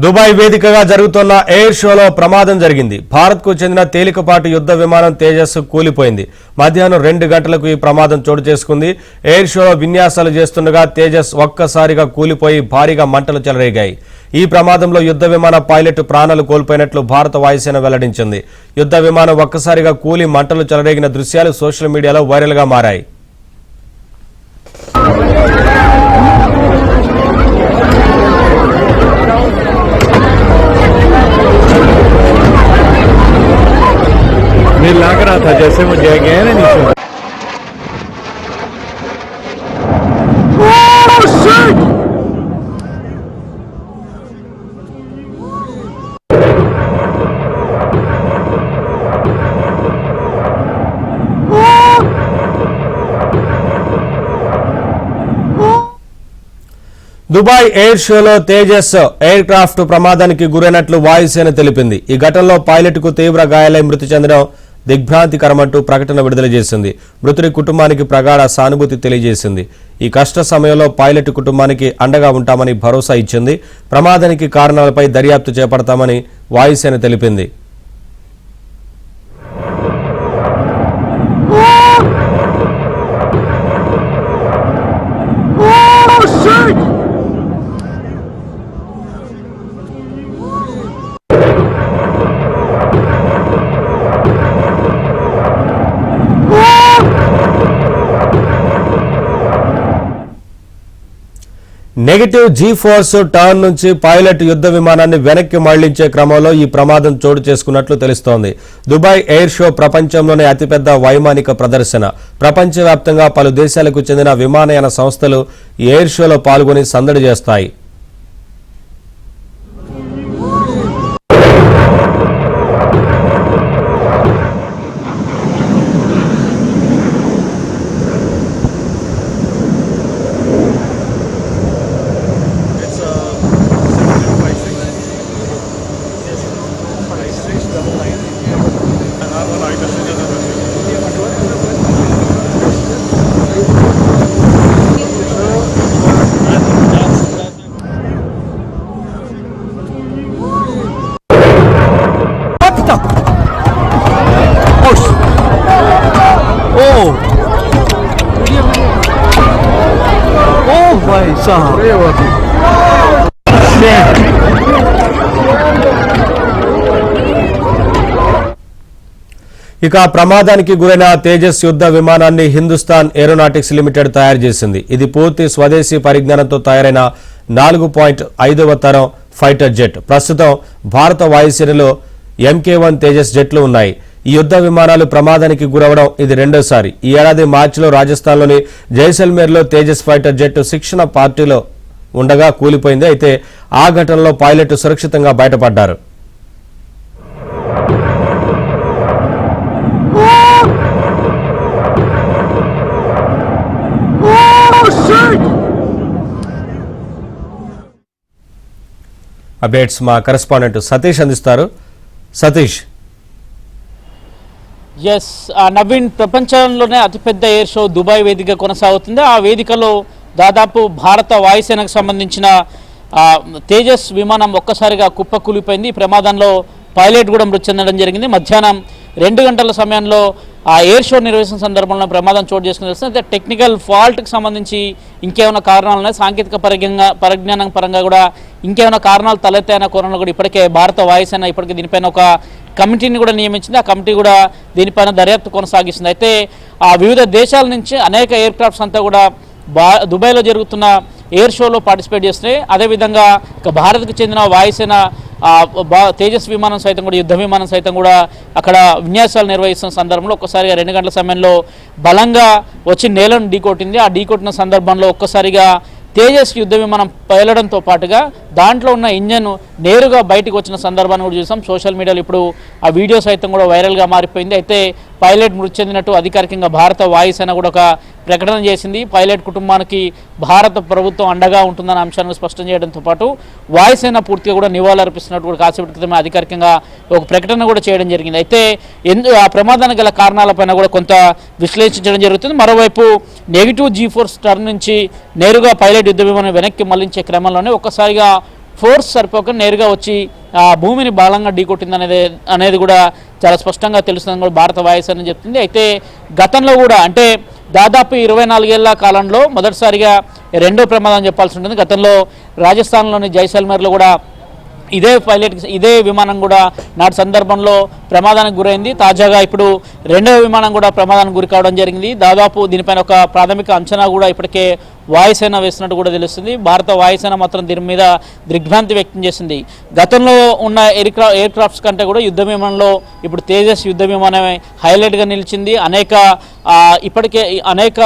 Dubai వేదికగా జరుగుతున్న air షోలో ప్రమాదం జరిగింది. భారత్కు చెందిన తేలికపాటి యుద్ధ విమానం తేజస్ కూలిపోయింది. మధ్యాహ్నం 2 గంటలకు ఈ ప్రమాదం చోటు చేసుకుంది. ఎయిర్ షోలో విన్యాసాలు చేస్తుండగా తేజస్ ఒక్కసారిగా కూలిపోయి భారీగా మంటలు చెలరేగాయి. ఈ ప్రమాదంలో యుద్ధ విమాన పైలట్ ప్రాణాలు కోల్పోయినట్లు భారత వాయుసేన వెల్లడించింది. యుద్ధ విమానం ఒక్కసారిగా కూలి మంటలు చెలరేగిన దృశ్యాలు సోషల్ మీడియాలో వైరల్గా మారాయి. लग रहा था जैसे वो गया गया है ना नीचे। దుబాయ్ ఎయిర్ షోలో తేజస్ ఎయిర్ క్రాఫ్ట్ ప్రమాదానికి గురైనట్లు వాయుసేన తెలిపింది. ఈ ఘటనలో పైలట్ కు తీవ్ర గాయాలై మృతి చెందడం దిగ్భ్రాంతికరమంటూ ప్రకటన విడుదల చేసింది. మృతుడి కుటుంబానికి ప్రగాఢ సానుభూతి తెలియజేసింది. ఈ కష్ట సమయంలో పైలట్ కుటుంబానికి అండగా ఉంటామని భరోసా ఇచ్చింది. ప్రమాదానికి కారణాలపై దర్యాప్తు చేపడతామని వాయుసేన తెలిపింది. నెగటివ్ జీ ఫోర్స్ టర్న్ నుంచి పైలట్ యుద్ధ విమానాన్ని వెనక్కి మళ్లించే క్రమంలో ఈ ప్రమాదం చోటు చేసుకున్నట్లు తెలుస్తోంది. దుబాయ్ ఎయిర్ షో ప్రపంచంలోనే అతిపెద్ద వైమానిక ప్రదర్శన. ప్రపంచవ్యాప్తంగా పలు దేశాలకు చెందిన విమానయాన సంస్థలు ఈ ఎయిర్ షోలో పాల్గొని సందడి చేస్తాయి. ఇక ప్రమాదానికి గురైన తేజస్ యుద్ధ విమానాన్ని హిందుస్థాన్ ఏరోనాటిక్స్ లిమిటెడ్ తయారు చేసింది. ఇది పూర్తి స్వదేశీ పరిజ్ఞానంతో తయారైన 4.5వ తరం ఫైటర్ జెట్. ప్రస్తుతం భారత వాయుసేనలో MK1 తేజస్ జెట్లు ఉన్నాయి. ఈ యుద్ధ విమానాలు ప్రమాదానికి గురవడం ఇది రెండోసారి. ఈ ఏడాది మార్చిలో రాజస్థాన్లోని జైసల్మేర్లో తేజస్ ఫైటర్ జెట్ శిక్షణ పార్టీలో ఉండగా కూలిపోయింది. అయితే ఆ ఘటనలో పైలట్ సురక్షితంగా బయటపడ్డారు. అప్డేట్స్ మా కరెస్పాండెంట్ సతీష్ అందిస్తారు. సతీష్. ఎస్ నవీన్, ప్రపంచంలోనే అతిపెద్ద ఎయిర్ షో దుబాయ్ వేదిక కొనసాగుతుంది. ఆ వేదికలో దాదాపు భారత వాయుసేనకు సంబంధించిన తేజస్ విమానం ఒక్కసారిగా కుప్పకూలిపోయింది. ఈ ప్రమాదంలో పైలట్ కూడా మృతి చెందడం జరిగింది. మధ్యాహ్నం 2 గంటల సమయంలో ఆ ఎయిర్ షో నిర్వహించిన సందర్భంలో ప్రమాదం చోటు చేసుకుని తెలుస్తుంది. అయితే టెక్నికల్ ఫాల్ట్కి సంబంధించి ఇంకేమైనా కారణాలు ఉన్నాయి, సాంకేతిక పరిజ్ఞానం పరంగా కూడా ఇంకేమైనా కారణాలు తలెత్తాయన్న కోణంలో కూడా ఇప్పటికే భారత వాయుసేన ఇప్పటికే దీనిపైన ఒక కమిటీని కూడా నియమించింది. ఆ కమిటీ కూడా దీనిపైన దర్యాప్తు కొనసాగిస్తుంది. అయితే ఆ వివిధ దేశాల నుంచి అనేక ఎయిర్ క్రాఫ్ట్స్ అంతా కూడా దుబాయ్లో జరుగుతున్న ఎయిర్ షోలో పార్టిసిపేట్ చేస్తున్నాయి. అదేవిధంగా ఇక భారత్కు చెందిన వాయుసేన తేజస్ విమానం సైతం కూడా యుద్ధ విమానం సైతం కూడా అక్కడ విన్యాసాలు నిర్వహిస్తున్న సందర్భంలో ఒక్కసారిగా 2 గంటల సమయంలో బలంగా వచ్చి నేలను ఢీకొట్టింది. ఆ ఢీకొట్టిన సందర్భంలో ఒక్కసారిగా తేజస్ యుద్ధ విమానం పేలడంతో పాటుగా దాంట్లో ఉన్న ఇంజన్ నేరుగా బయటకు వచ్చిన సందర్భాన్ని కూడా చూసాం. సోషల్ మీడియాలో ఇప్పుడు ఆ వీడియో సైతం కూడా వైరల్గా మారిపోయింది. అయితే పైలట్ మృతి చెందినట్టు అధికారికంగా భారత వాయుసేన కూడా ఒక ప్రకటన చేసింది. పైలట్ కుటుంబానికి భారత ప్రభుత్వం అండగా ఉంటుందన్న అంశాన్ని స్పష్టం చేయడంతో పాటు వాయుసేన పూర్తిగా కూడా నివాళులర్పిస్తున్నట్టు కూడా కాసేపటి క్రితమే అధికారికంగా ఒక ప్రకటన కూడా చేయడం జరిగింది. అయితే ఆ ప్రమాదానికి గల కారణాలపైన కూడా కొంత విశ్లేషించడం జరుగుతుంది. మరోవైపు నెగిటివ్ G4 టర్న్ నుంచి నేరుగా పైలట్ యుద్ధ విమానం వెనక్కి మళ్లించే క్రమంలోనే ఒక్కసారిగా ఫోర్స్ సరిపోక నేరుగా వచ్చి భూమిని బలంగా ఢీకొట్టింది అనేది కూడా చాలా స్పష్టంగా తెలుస్తుందని కూడా భారత వాయుసేన చెప్తుంది. అయితే గతంలో కూడా అంటే దాదాపు 24 ఏళ్ల కాలంలో మొదటిసారిగా రెండో ప్రమాదం చెప్పాల్సి ఉంటుంది. గతంలో రాజస్థాన్లోని జైసల్మేర్లో కూడా ఇదే విమానం కూడా నాటి సందర్భంలో ప్రమాదానికి గురైంది. తాజాగా ఇప్పుడు రెండవ విమానం కూడా ప్రమాదానికి గురి కావడం జరిగింది. దాదాపు దీనిపైన ఒక ప్రాథమిక అంచనా కూడా ఇప్పటికే వాయుసేన వేస్తున్నట్టు కూడా తెలుస్తుంది. భారత వాయుసేన మాత్రం దీని మీద దిగ్భ్రాంతి వ్యక్తం చేసింది. గతంలో ఉన్న ఎయిర్ క్రాఫ్ట్స్ కంటే కూడా యుద్ధ విమానంలో ఇప్పుడు తేజస్ యుద్ధ విమానమే హైలైట్గా నిలిచింది. ఇప్పటికే అనేక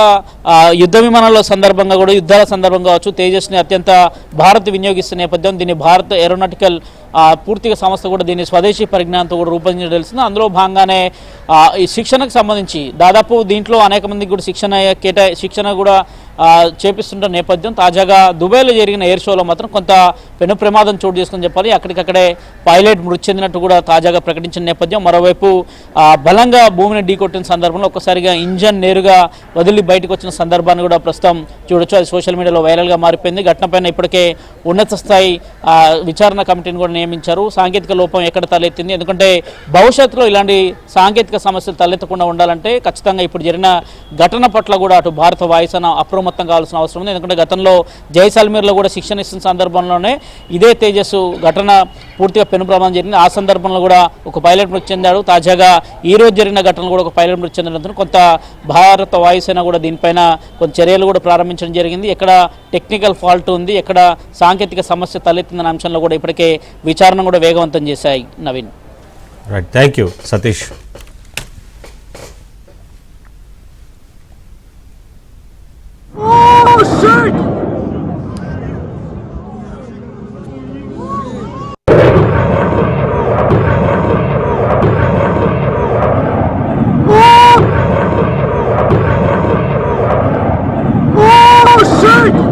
యుద్ధ విమానాల సందర్భంగా కూడా యుద్ధాల సందర్భంగా కావచ్చు తేజస్ని అత్యంత భారత్ వినియోగిస్తున్న నేపథ్యం దీన్ని భారత్ ఏరోనాటికల్ పూర్తిగా సంస్థ కూడా దీన్ని స్వదేశీ పరిజ్ఞానంతో కూడా రూపొందించడం తెలుస్తుంది. అందులో భాగంగానే ఈ శిక్షణకు సంబంధించి దాదాపు దీంట్లో అనేక మందికి కూడా శిక్షణ కూడా చేపిస్తుంటున్న నేపథ్యం తాజాగా దుబాయ్లో జరిగిన ఎయిర్ షోలో మాత్రం కొంత పెను ప్రమాదం చోటు చేసుకుని చెప్పాలి. అక్కడికక్కడే పైలట్ మృతి చెందినట్టు కూడా తాజాగా ప్రకటించిన నేపథ్యం. మరోవైపు బలంగా భూమిని ఢీకొట్టిన సందర్భంలో ఒక్కసారిగా ఇంజన్ నేరుగా వదిలి బయటకు వచ్చిన సందర్భాన్ని కూడా ప్రస్తుతం చూడొచ్చు. అది సోషల్ మీడియాలో వైరల్గా మారిపోయింది. ఘటనపైన ఇప్పటికే ఉన్నత స్థాయి విచారణ కమిటీని కూడా నియమించారు. సాంకేతిక లోపం ఎక్కడ తలెత్తింది, ఎందుకంటే భవిష్యత్తులో ఇలాంటి సాంకేతిక సమస్యలు తలెత్తకుండా ఉండాలంటే ఖచ్చితంగా ఇప్పుడు జరిగిన ఘటన పట్ల కూడా అటు భారత వాయుసేన అప్రమత్తం కావాల్సిన అవసరం ఉంది. ఎందుకంటే గతంలో జైసల్మేర్లో కూడా శిక్షణ ఇస్తున్న సందర్భంలోనే ఇదే తేజస్ ఘటన పూర్తిగా పెను ప్రమాదం జరిగింది. ఆ సందర్భంలో కూడా ఒక పైలట్ మృతి చెందాడు. తాజాగా ఈ రోజు జరిగిన ఘటనలో కూడా ఒక పైలట్ మృతి చెందడంతో కొంత భారత వాయుసేన కూడా దీనిపైన కొంత చర్యలు కూడా ప్రారంభించడం జరిగింది. ఎక్కడ టెక్నికల్ ఫాల్ట్ ఉంది, ఎక్కడ సాంకేతిక సమస్య తలెత్తిందన్న అంశంలో కూడా ఇప్పటికే విచారణ కూడా వేగవంతం చేశాయి. Naveen. Right, thank you Satish. Oh shit! Oh shit!